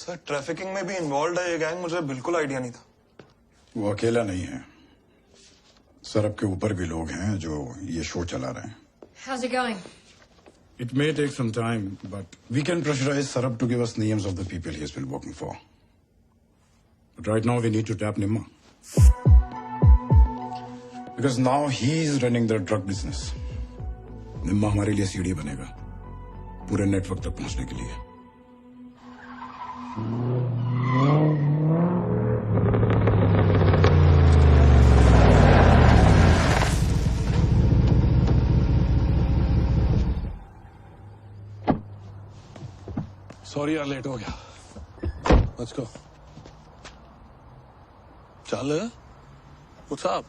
Sir trafficking में भी involve है ये गैंग, मुझे बिल्कुल आइडिया नहीं था। वो अकेला नहीं है, सरब के ऊपर भी लोग हैं जो ये शो चला रहे हैं। How's it going? It may take some time, but we can pressurize Sarab to give us names of the people he has been working for. But right now we need to tap Nimma. Because now he is running the drug business. Nimma हमारे लिए सीढ़ी बनेगा पूरे network तक पहुंचने के लिए। Sorry यार, लेट हो गया। Let's go. चल, व्हाट्स अप?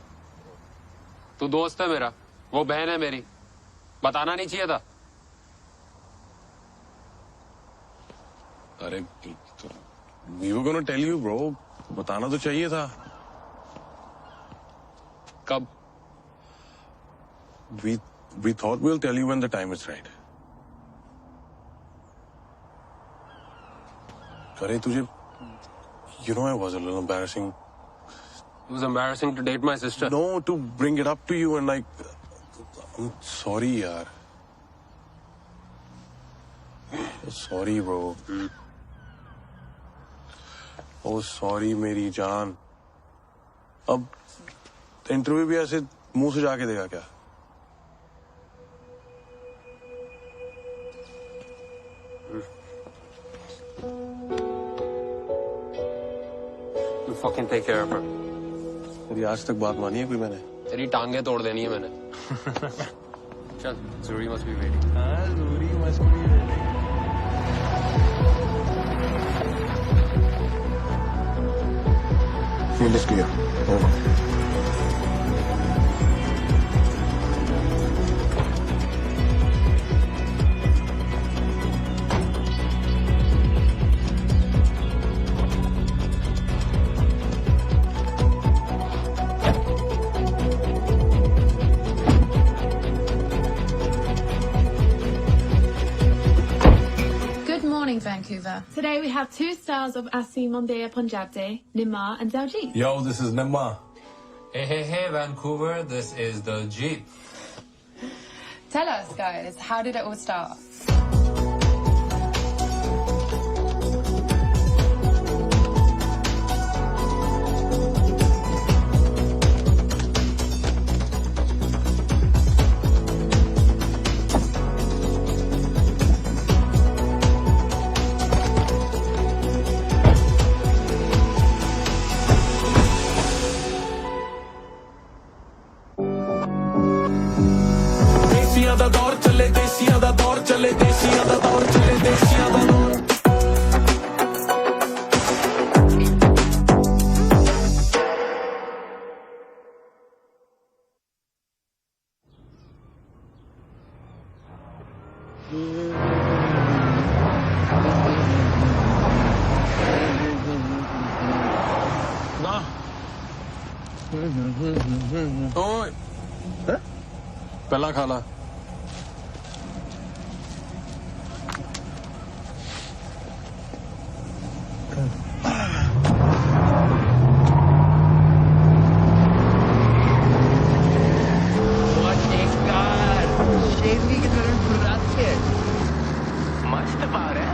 तू दोस्त है मेरा, वो बहन है मेरी, बताना नहीं चाहिए था। अरे we were gonna tell you bro, बताना तो चाहिए था। कब? We thought we'll tell you when the time is right. अरे तुझे, you know I was a little embarrassing. It was embarrassing to date my sister. No, to bring it up to you and like, I'm sorry यार। Sorry bro. Oh sorry मेरी जान। अब interview भी ऐसे मुंह से जाके देगा क्या? You fucking take care of her. मेरी आज तक बात मानी है कोई मैंने? तेरी टांगे तोड़ देनी है मैंने। चल, जरूरी must be waiting. हाँ, जरूरी must be waiting. Field is clear. Over. Vancouver. Today we have 2 stars of Asim Monday Punjabde, Nimar and Daljit. Yo, this is Nimma. Hey, Vancouver, this is the Jeep. Tell us, guys, how did it all start? देसियां दा दौर चले, देसियां दा दौर चले, देसियां दा दौर चले, देसियां दा दौर। ना ओए, पहला खा ला। मस्त बार है।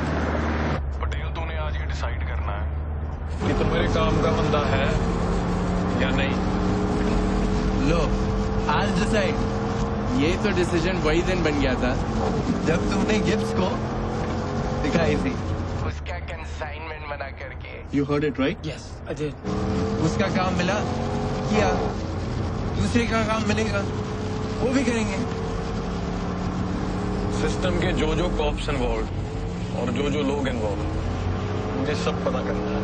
पटेल, तूने आज ये डिसाइड करना है कि तू मेरे काम का बंदा है या नहीं। लो, आज डिसाइड। ये तो डिसीजन वही दिन बन गया था जब तुमने गिब्स को दिखाई थी उसका कंसाइनमेंट बना करके। You heard it right? Yes, I did. उसका काम मिला, किया। दूसरे का काम मिलेगा, वो भी करेंगे। सिस्टम के जो कॉप्स इन्वॉल्व और जो लोग इन्वॉल्व, मुझे सब पता करना है।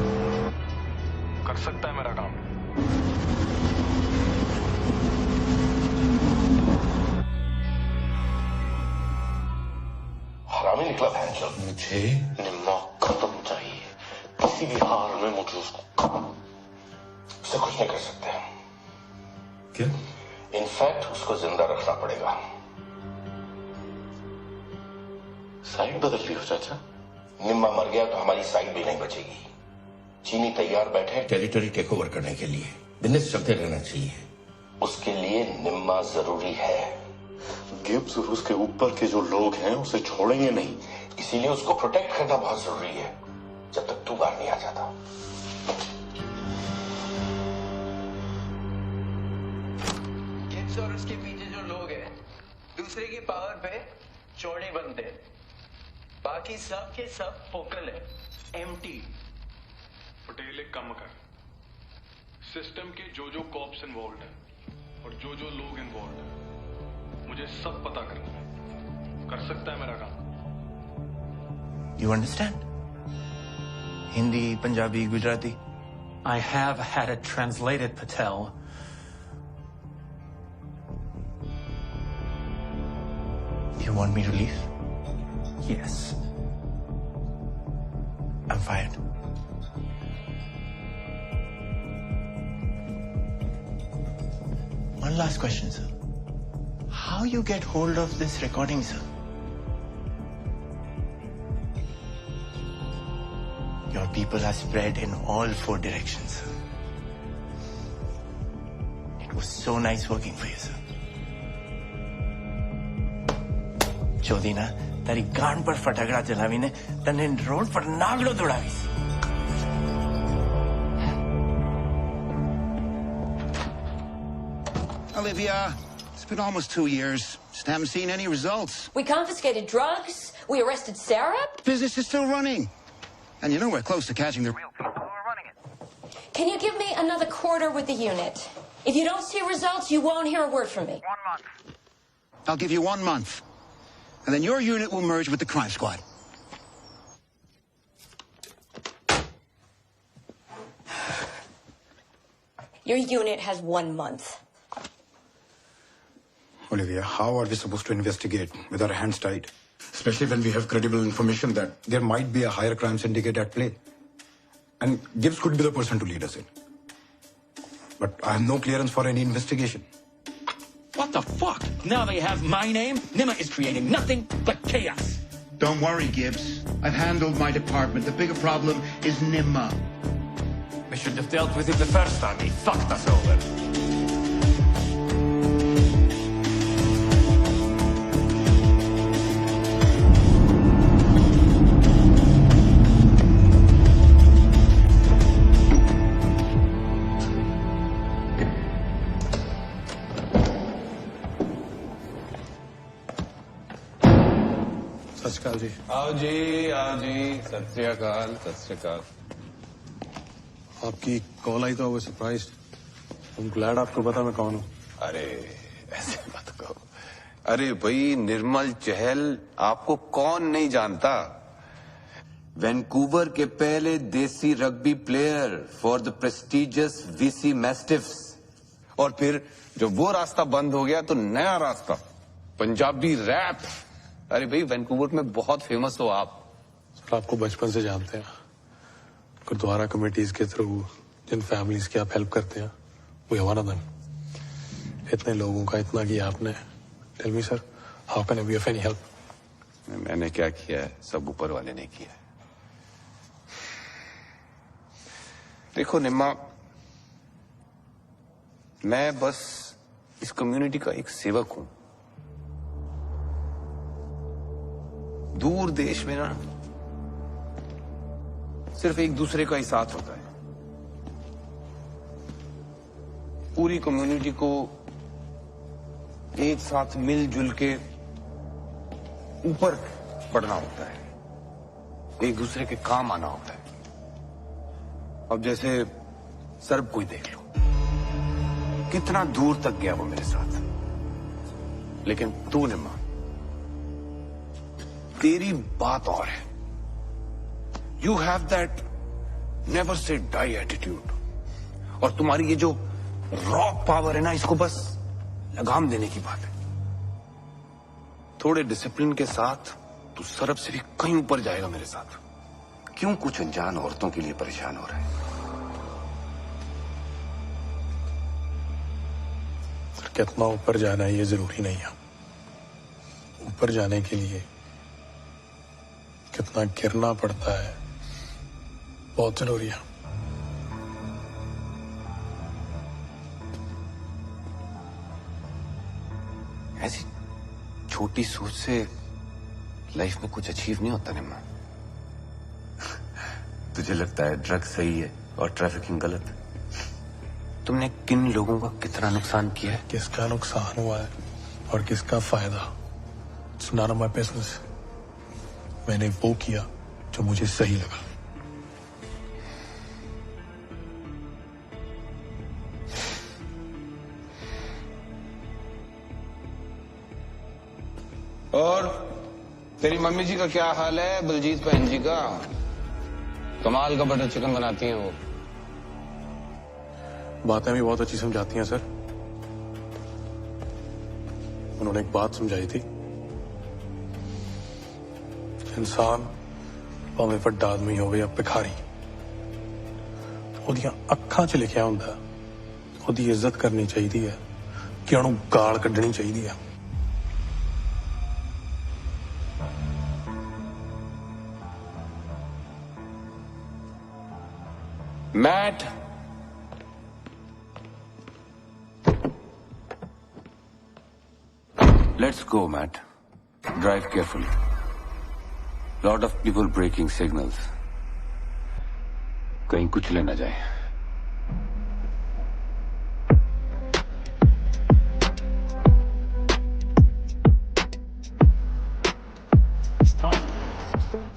कर सकता है मेरा काम। हरामी निकला भैंचो। मुझे निम्मा खत्म चाहिए, किसी भी हाल में मुझे उसको उससे कुछ नहीं कर सकते। क्या? इनफैक्ट उसको जिंदा रखना पड़ेगा। साइड बदल ली हो चाचा? निम्मा मर गया तो हमारी साइड भी नहीं बचेगी। चीनी तैयार बैठे हैं टेरिटरी टेक ओवर करने के लिए। बिजनेस चलते रहना चाहिए, उसके लिए निम्मा जरूरी है। गिब्स और उसके ऊपर के जो लोग हैं उसे छोड़ेंगे नहीं, इसीलिए उसको प्रोटेक्ट करना बहुत जरूरी है जब तक तू बाहर नहीं आ जाता। गिब्स और उसके पीछे जो लोग हैं दूसरे की पावर पे चौड़े बनते हैं, बाकी सब के सब फोकल है, एम्प्टी। पटेल एक काम कर, सिस्टम के जो कॉप्स इन्वॉल्व हैं और जो लोग इन्वॉल्व हैं मुझे सब पता करना है। कर सकता है मेरा काम? You understand? Hindi, Punjabi, Gujarati. I have had it translated, Patel. You want me to leave? Yes. I'm fired. One last question, sir. How you get hold of this recording, sir? Your people are spread in all 4 directions, sir. It was so nice working for you, sir. ચોદીના તારી ગાંડ પર ફટાકડા ચલાવીને તને road પર નાગડો દોડાવીશ. Olivia, it's been almost 2 years. Just haven't seen any results. We confiscated drugs. We arrested Sarah. Business is still running. And you know we're close to catching the real people who are running it. Can you give me another quarter with the unit? If you don't see results, you won't hear a word from me. 1 month. I'll give you 1 month. And then your unit will merge with the crime squad. Your unit has 1 month. Olivia, how are we supposed to investigate with our hands tied? Especially when we have credible information that there might be a higher crime syndicate at play. And Gibbs could be the person to lead us in. But I have no clearance for any investigation. What the fuck? Now they have my name? Nimma is creating nothing but chaos. Don't worry, Gibbs. I've handled my department. The bigger problem is Nimma. We should have dealt with it the first time he fucked us over. सत जी। आओ जी, आओ जी। सत श्री अकाल, सत श्री अकाल। आपकी call आई तो I was surprised. I'm glad आपको पता मैं कौन हूँ। अरे ऐसे मत कहो। अरे भाई निर्मल चहल आपको कौन नहीं जानता। वैंकूवर के पहले desi rugby player for the prestigious VC Mastiffs. और फिर जब वो रास्ता बंद हो गया तो नया रास्ता पंजाबी रैप। अरे भाई वैंकूवर में बहुत फेमस हो आप। सर आपको बचपन से जानते हैं, गुरुद्वारा कमेटीज के थ्रू जिन फैमिलीज की आप हेल्प करते हैं वो हमारा धन। इतने लोगों का इतना किया आपने। Tell me sir, how can I be of any help? मैंने क्या किया है, सब ऊपर वाले ने किया है। देखो निम्मा, मैं बस इस कम्युनिटी का एक सेवक हूं। दूर देश में ना सिर्फ एक दूसरे का ही साथ होता है। पूरी कम्युनिटी को एक साथ मिलजुल के ऊपर बढ़ना होता है, एक दूसरे के काम आना होता है। अब जैसे सर्ब कोई देख लो, कितना दूर तक गया वो मेरे साथ। लेकिन तू निम्मा, तेरी बात और है। You have that never say die attitude. और तुम्हारी ये जो रॉ पावर है ना, इसको बस लगाम देने की बात है। थोड़े डिसिप्लिन के साथ तू सरब से भी कहीं ऊपर जाएगा मेरे साथ। क्यों कुछ अनजान औरतों के लिए परेशान हो रहा है? कितना ऊपर जाना है ये जरूरी नहीं है। ऊपर जाने के लिए कितना गिरना पड़ता है, बहुत जरूरी है। ऐसी छोटी सोच से लाइफ में कुछ अचीव नहीं होता निम्मा। तुझे लगता है ड्रग सही है और ट्रैफिकिंग गलत? तुमने किन लोगों का कितना नुकसान किया है? किसका नुकसान हुआ है और किसका फायदा, इट्स नॉट माय बिजनेस। मैंने वो किया जो मुझे सही लगा। और तेरी मम्मी जी का क्या हाल है? बलजीत बहन जी का कमाल का बटर चिकन बनाती हैं वो। बातें भी बहुत अच्छी समझाती हैं सर। उन्होंने एक बात समझाई थी, इंसान भावें वड्डा आदमी होवे या भिखारी, ਉਹਦੀਆਂ ਅੱਖਾਂ 'ਚ ਲਿਖਿਆ ਹੁੰਦਾ ਉਹਦੀ ਇੱਜ਼ਤ ਕਰਨੀ ਚਾਹੀਦੀ ਹੈ ਕਿ ਉਹਨੂੰ ਗਾਲ ਕੱਢਣੀ ਚਾਹੀਦੀ ਹੈ। Matt, let's go, Matt. Drive carefully. Lot of people breaking signals. कहीं कुछ लेना जाए।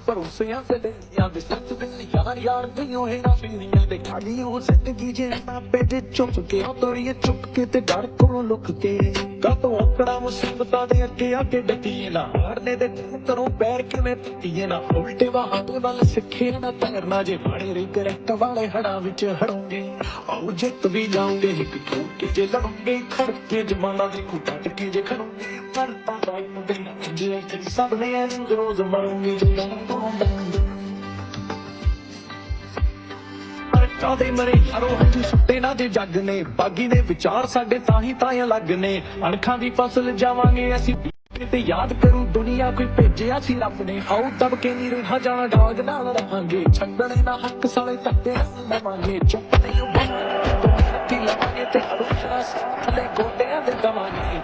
ਭਰੋਸਿਆਂ ਤੇ ਦਿਆਂ ਦੇ ਸੱਚ ਬਿੰਨੀ ਯਾਰ ਯਾਰ ਗਈਓ ਹੈ ਨਾ ਫਿੰਨੀਆਂ ਦੇ ਖਾਲੀ ਉਹ ਜ਼ਿੰਦਗੀ ਜੇ ਆਪੇ ਦੇ ਚੁੱਪ ਕੇ ਤੋਰੀਏ ਚੁੱਪ ਕੇ ਤੇ ਡਰ ਕੋਲੋਂ ਲੁਕ ਕੇ ਕਾਤੋਂ ਔਕੜਾ ਮੁਸੀਬਤਾਂ ਦੇ ਅੱਗੇ ਆ ਕੇ ਡਟੀਏ ਨਾ ਹਾਰਨੇ ਦੇ ਕਰੋ ਪੈਰ ਕਿਵੇਂ ਪੱਟੀਏ ਨਾ ਉਲਟੇ ਵਹਾਅ ਵੱਲ ਸਿੱਖੇ ਨਾ ਤੈਰਨਾ ਜੇ ਬੜੇ ਰਿਗਰੈਟ ਵਾਲੇ ਹੜਾਂ ਵਿੱਚ ਹੜੋਂਗੇ ਆਓ ਜਿੱਤ ਵੀ ਜਾਓਗੇ ਇੱਕ ਠੋਕ ਕੇ ਲੜੋਗੇ ਖੜ ਕੇ ਜਮਾਨਾ ਦੇ ਘੁੱਟ ਕੇ ਜੇ ਖੜੋਗੇ ਪਰ ਤਾਂ ਜੇ ਸਭ ਨੇ ਰੋਜ਼ ਮਰੋਗੇ ਕਾਦੇ ਮਰੇ ਹਰੋ ਹੱਥ ਸੁੱਤੇ ਨਾ ਜੇ ਜੱਗ ਨੇ ਬਾਗੀ ਦੇ ਵਿਚਾਰ ਸਾਡੇ ਤਾਂ ਹੀ ਤਾਂ ਅਲੱਗ ਨੇ ਅਣਖਾਂ ਦੀ ਫਸਲ ਜਾਵਾਂਗੇ ਅਸੀਂ ਤੇ ਯਾਦ ਕਰੂ ਦੁਨੀਆ ਕੋਈ ਭੇਜਿਆ ਸੀ ਰੱਬ ਨੇ ਆਉ ਦਬ ਕੇ ਨਹੀਂ ਰਿਹਾ ਜਾਣਾ ਡਾਗ ਨਾਲ ਰਹਾਂਗੇ ਛੱਡਣੇ ਦਾ ਹੱਕ ਸਾਲੇ ਧੱਕੇ ਦੇਵਾਂਗੇ ਚੁੱਪ ਨਹੀਂ ਉੱਠੀ ਲਾਂਗੇ ਤੇ ਹਰੋਸ਼ਾ ਥੱਲੇ ਗੋਡਿਆਂ ਦੇ ਦਵਾਂਗੇ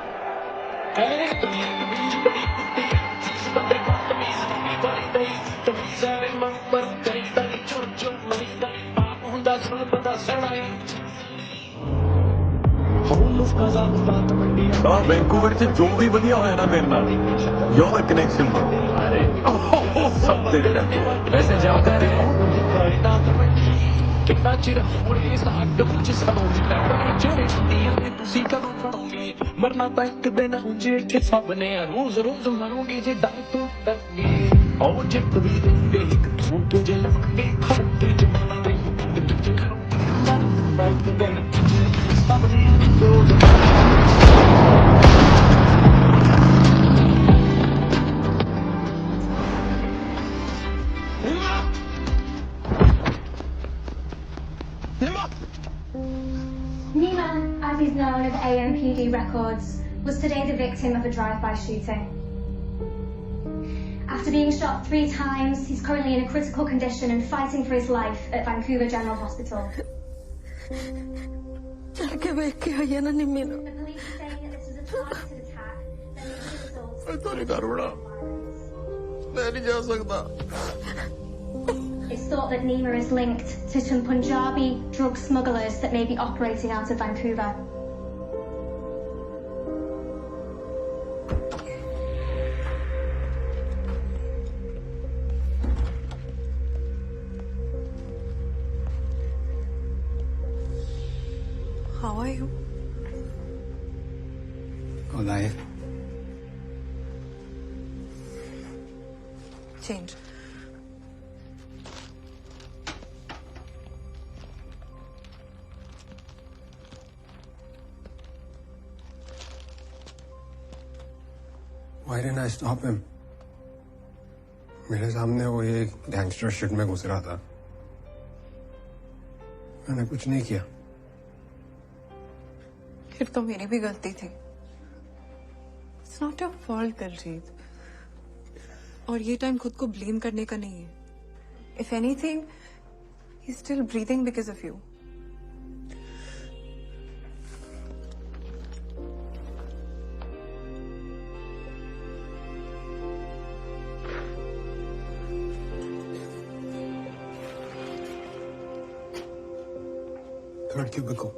ਵੈਂਕੂਵਰ 'ਚ ਜੋ ਵੀ ਵਧੀਆ ਹੋਇਆ ਨਾ ਮੇਰੇ ਨਾਲ, ਯੋ ਦਾ ਕਨੈਕਸ਼ਨ ਸਭ ਤੇਰੇ ਕਰਕੇ। ਵੈਸੇ ਜਾ ਕਰੇ ਕਿੰਨਾ ਚਿਰ ਹੋਰ ਇਸ ਹੱਡ ਵਿੱਚ ਸੜੋਂਗੇ ਜਿਹੜੇ ਛੁੱਟੀਆਂ ਨੇ ਤੁਸੀਂ ਕਦੋਂ ਪੜੋਗੇ ਮਰਨਾ ਤਾਂ ਇੱਕ ਦਿਨ ਹੁੰਜੇ ਇੱਥੇ ਸਭ ਨੇ ਰੋਜ਼ ਰੋਜ਼ ਮਰੋਗੇ ਜੇ ਡਰ ਤੋਂ ਡਰਗੇ ਆਓ ਜਿੱਤ ਵੀ ਦੇਂਗੇ ਇੱਕ ਠੋਕ ਜੇ ਲਪਕੇ ਖੜ ਕੇ ਜਮਾਨਾ ਦੇ ਵਿੱਚ ਖੜੋਗੇ ਸਭ ਨੇ ਰੋਜ਼ Nima, as is known of AMPD records, was today the victim of a drive-by shooting. After being shot 3 times, he's currently in a critical condition and fighting for his life at Vancouver General Hospital. The police say that this was a targeted attack that It's thought that Nima is linked to some Punjabi drug smugglers that may be operating out of Vancouver. How are you? Alive. Change. Why didn't I stop him? मेरे सामने वो एक gangster shit में घुस रहा था, मैंने कुछ नहीं किया। फिर तो मेरी भी गलती थी। It's not your fault, Diljit. और ये टाइम खुद को ब्लेम करने का नहीं है. If anything, he's still breathing because of you. Third cubicle.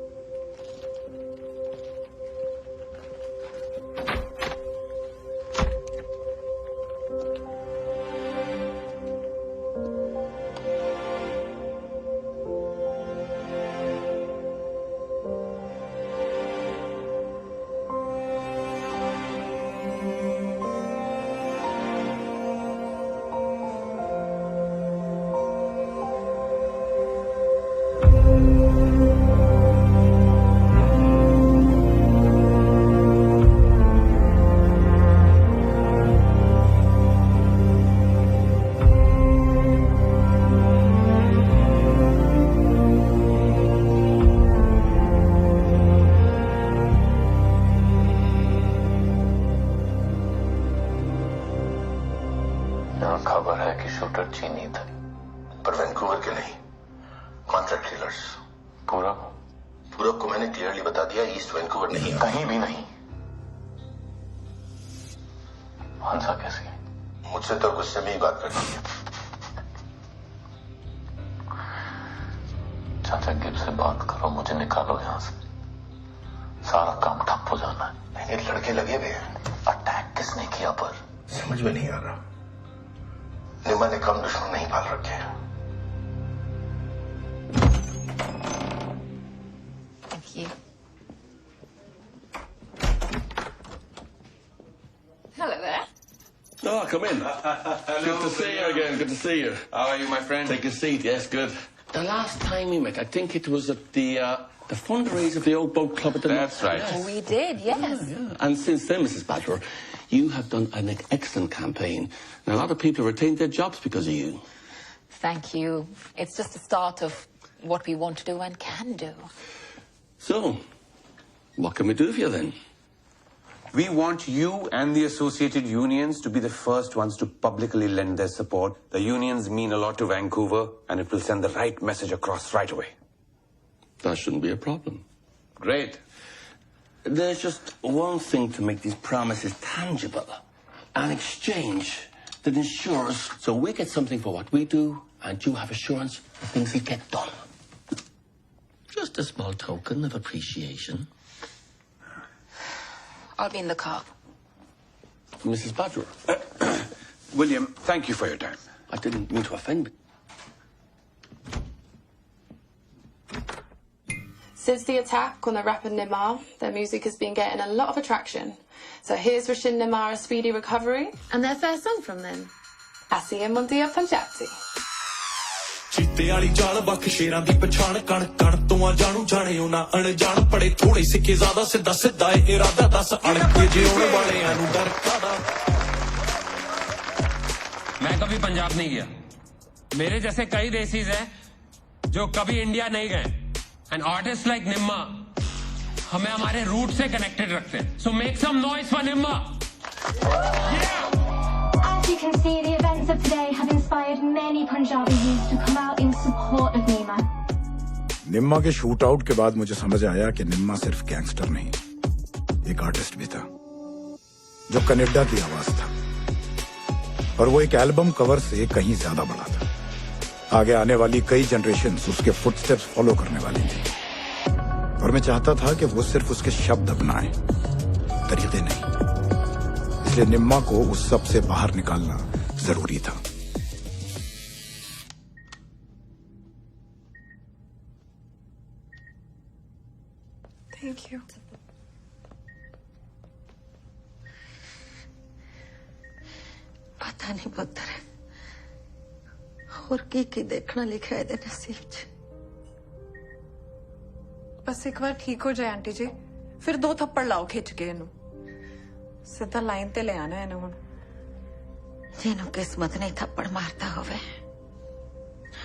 खबर है कि शूटर चीनी थे, पर वैंकूवर के नहीं, कॉन्ट्रैक्ट किलर्स। पूरब को मैंने क्लियरली बता दिया ईस्ट वैंकूवर नहीं, कहीं भी नहीं। हंसा कैसे? मुझसे तो गुस्से में ही बात करनी है। चाचा गिब्स से बात करो, मुझे निकालो यहाँ से, सारा काम ठप हो जाना है। नहीं, लड़के लगे हुए हैं। अटैक किसने किया पर समझ में नहीं आ रहा। निम्मा ने कम दुश्मन नहीं पाल रखे हैं। Thank you. Hello there. Oh, come in. Good to see you again. Good to see you. How are you, my friend? Take a seat. Yes, good. The last time we met, I think it was at the fundraiser of the Old Boat Club at the... That's right. Yes. We did, yes. Yeah. And since then, Mrs. Badger, you have done an excellent campaign. And a lot of people have retained their jobs because of you. Thank you. It's just the start of what we want to do and can do. So, what can we do for you then? We want you and the associated unions to be the first ones to publicly lend their support. The unions mean a lot to Vancouver, and it will send the right message across right away. That shouldn't be a problem. Great. There's just one thing to make these promises tangible. An exchange that ensures so we get something for what we do, and you have assurance that things will get done. Just a small token of appreciation. I'll be in the car. Mrs. Badger. William, thank you for your time. I didn't mean to offend. Since the attack on the rapper Nimar, their music has been getting a lot of attraction. So here's wishing Nimar a speedy recovery and their first song from them, Asi and Mundiya Punjabti. ਚੀਤੇ ਵਾਲੀ ਜਾਲ ਬੱਖ ਸ਼ੇਰਾਂ ਦੀ ਪਛਾਣ ਕਣ ਕਣ ਤੋਂ ਜਾਣੂ ਜਾਣੇ ਉਹਨਾਂ ਅਣਜਾਣ ਪੜੇ ਥੋੜੇ ਸਿੱਕੇ ਜ਼ਿਆਦਾ ਸਿੱਧਾ ਸਿੱਧਾ ਇਹ ਇਰਾਦਾ ਦੱਸ ਅਣਕੇ ਜਿਉਣ ਵਾਲਿਆਂ ਨੂੰ ਡਰ ਕਾਦਾ। मैं कभी पंजाब नहीं गया। मेरे जैसे कई देसीज हैं जो कभी इंडिया नहीं गए। एंड आर्टिस्ट लाइक निम्मा हमें हमारे रूट से कनेक्टेड रखते हैं। So make some noise for निम्मा। As you can see, the events of today have inspired many Punjabi youths to come out in support of Nima. निम्मा के शूट आउट के बाद मुझे समझ आया कि निम्मा सिर्फ गैंगस्टर नहीं, एक आर्टिस्ट भी था जो कनाडा की आवाज था, और वो एक एल्बम कवर से कहीं ज्यादा बड़ा था। आगे आने वाली कई जनरेशंस उसके फुटस्टेप्स फॉलो करने वाली थी, और मैं चाहता था कि वो सिर्फ उसके शब्द अपनाएं, तरीके नहीं। इसलिए निम्मा को उस सब से बाहर निकालना जरूरी था। Thank you. पता नहीं पुत्र और की देखना लिखा है नसीब च। बस एक बार ठीक हो जाए आंटी जी, फिर 2 थप्पड़ लाओ खिंच के इनू सीधा लाइन ते ले आना है हुण। जिन्हों किस्मत नहीं थप्पड़ मारता होवे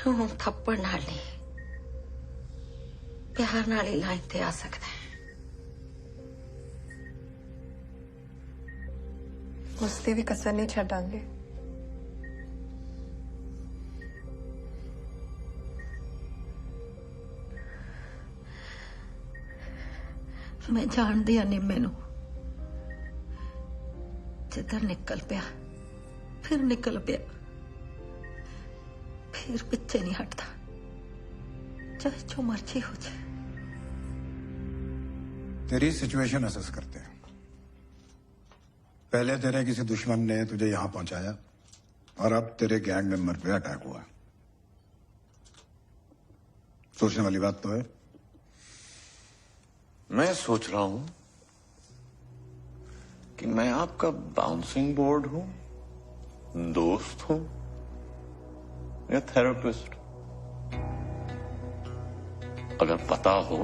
वो थप्पड़ नाल नहीं प्यार नाल ही लाइन ते आ सकता है। उसकी भी कसर नहीं छड्डांगे। मैं जानदी हूं निम्मे नूं जिधर निकल पिया फिर निकल पिया फिर पीछे नहीं हटता चाहे जो मर्जी हो जाए। तेरी सिचुएशन असेस करते हैं। पहले तेरे किसी दुश्मन ने तुझे यहां पहुंचाया और अब तेरे गैंग मेंबर पे अटैक हुआ। सोचने वाली बात तो है। मैं सोच रहा हूं कि मैं आपका बाउंसिंग बोर्ड हूं, दोस्त हूं या थेरेपिस्ट। अगर पता हो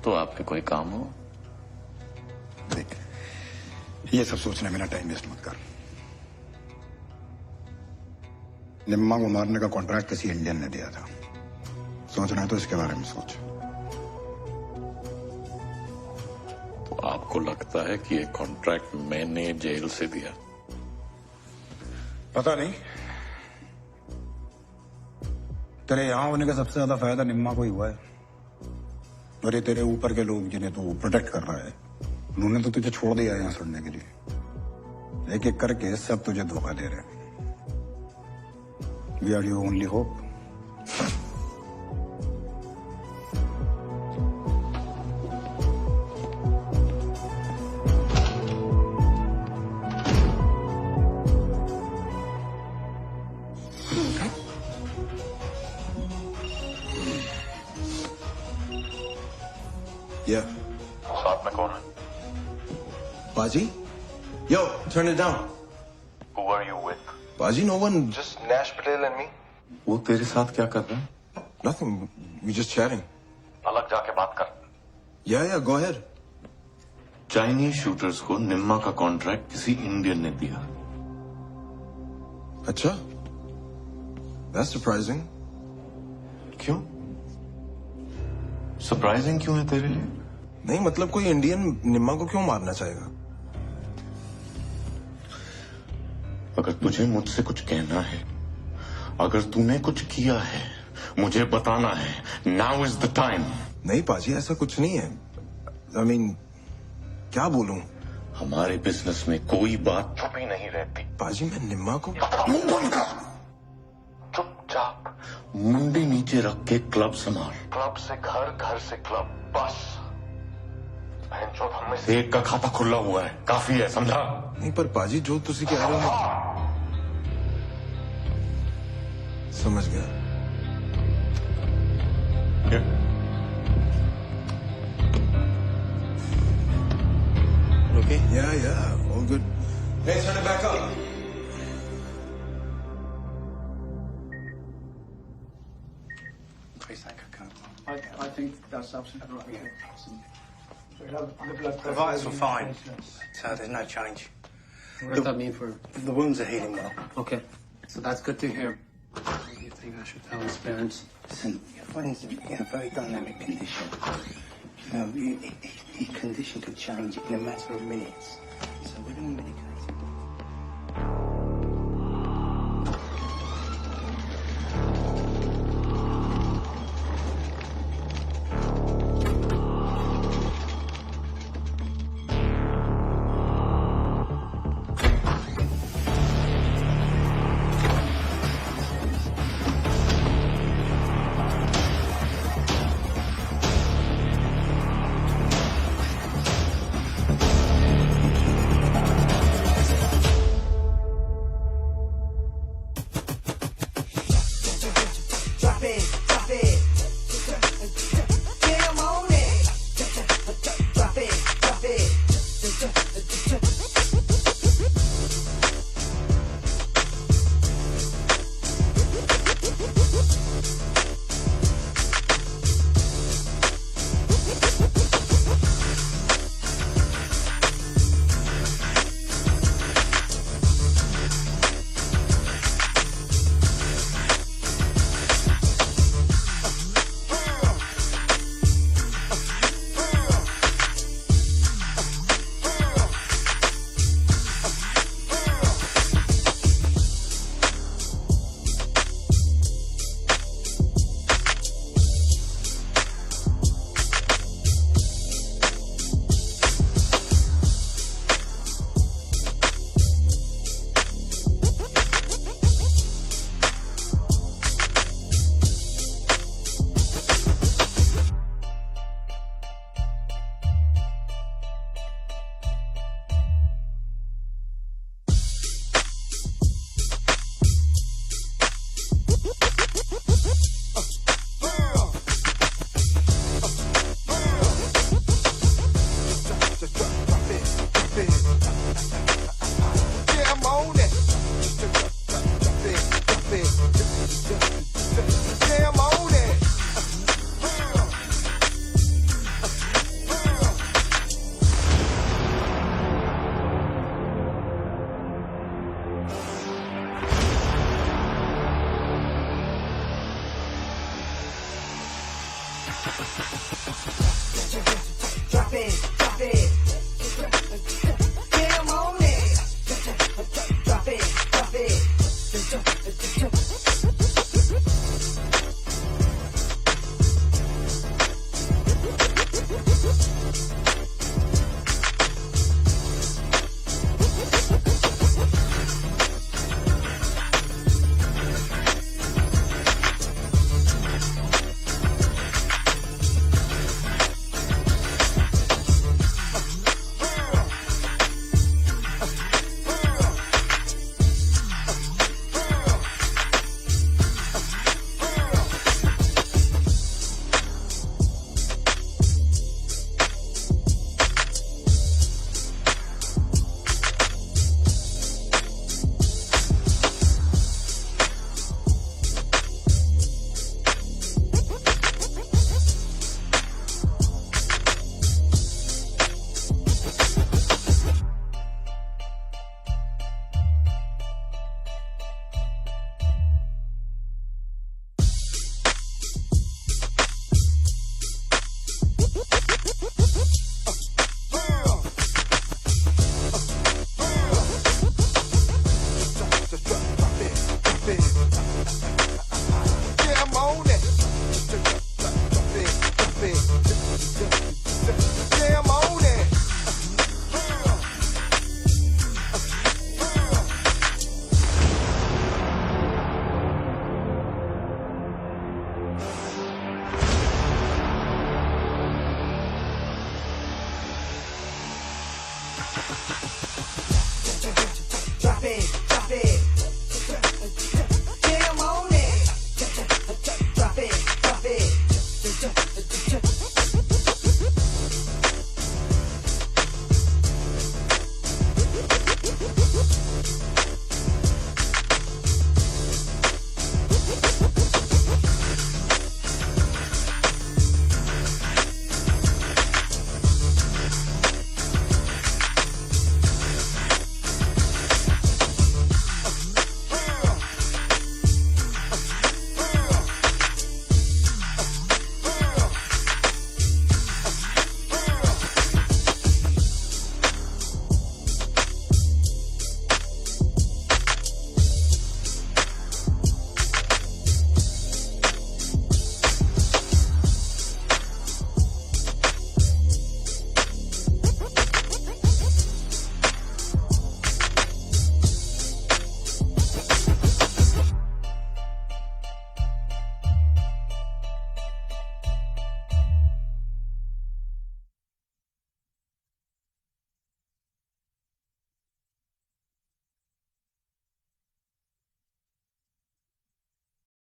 तो आपके कोई काम हो। देख, ये सब सोचने में ना टाइम वेस्ट मत कर। निम्मा को मारने का कॉन्ट्रैक्ट किसी इंडियन ने दिया था। सोचना है तो इसके बारे में सोच। तो आपको लगता है कि ये कॉन्ट्रैक्ट मैंने जेल से दिया? पता नहीं। तेरे यहां होने का सबसे ज्यादा फायदा निम्मा को ही हुआ है। और ये तेरे ऊपर के लोग जिन्हें तू प्रोटेक्ट कर रहा है उन्होंने तो तुझे छोड़ दिया यहां सड़ने के लिए। एक एक करके सब तुझे धोखा दे रहे हैं। We are your only hope. Yeah. साथ में कौन है? Baji? Yo, turn it down. Who are you with? Baji, no one. Just Nash Patel and me. वो तेरे साथ क्या कर रहा है? Nothing. We just chatting. अलग जाके बात कर। Yeah, go ahead. Chinese shooters को निम्मा का कॉन्ट्रैक्ट किसी इंडियन ने दिया। अच्छा? That's surprising. क्यों? सरप्राइजिंग क्यों है तेरे लिए? नहीं, मतलब कोई इंडियन निम्मा को क्यों मारना चाहेगा? अगर तुझे मुझसे कुछ कहना है, अगर तूने कुछ किया है, मुझे बताना है। Now is the time. नहीं पाजी, ऐसा कुछ नहीं है। I mean, क्या बोलूं? हमारे बिजनेस में कोई बात छुपी नहीं रहती। पाजी, मैं निम्मा को चुपचाप मुंडी नीचे रख के क्लब संभाल। क्लब से घर, घर से क्लब, बस। हम में से एक का खाता खुला हुआ है, काफी है, समझा? नहीं, पर पाजी जो तुसी कह रहे हो समझ गया। Okay? Yeah, all good. Hey, turn it back up. I think that's absolutely right. The vitals were fine, so there's no change. What does that mean for... The wounds are healing well. Okay, so that's good to hear. What do you think I should tell his parents? Listen, your friend's in a very dynamic condition. You know, his condition could change in a matter of minutes. So we're going to medicate him. Drop it, drop it.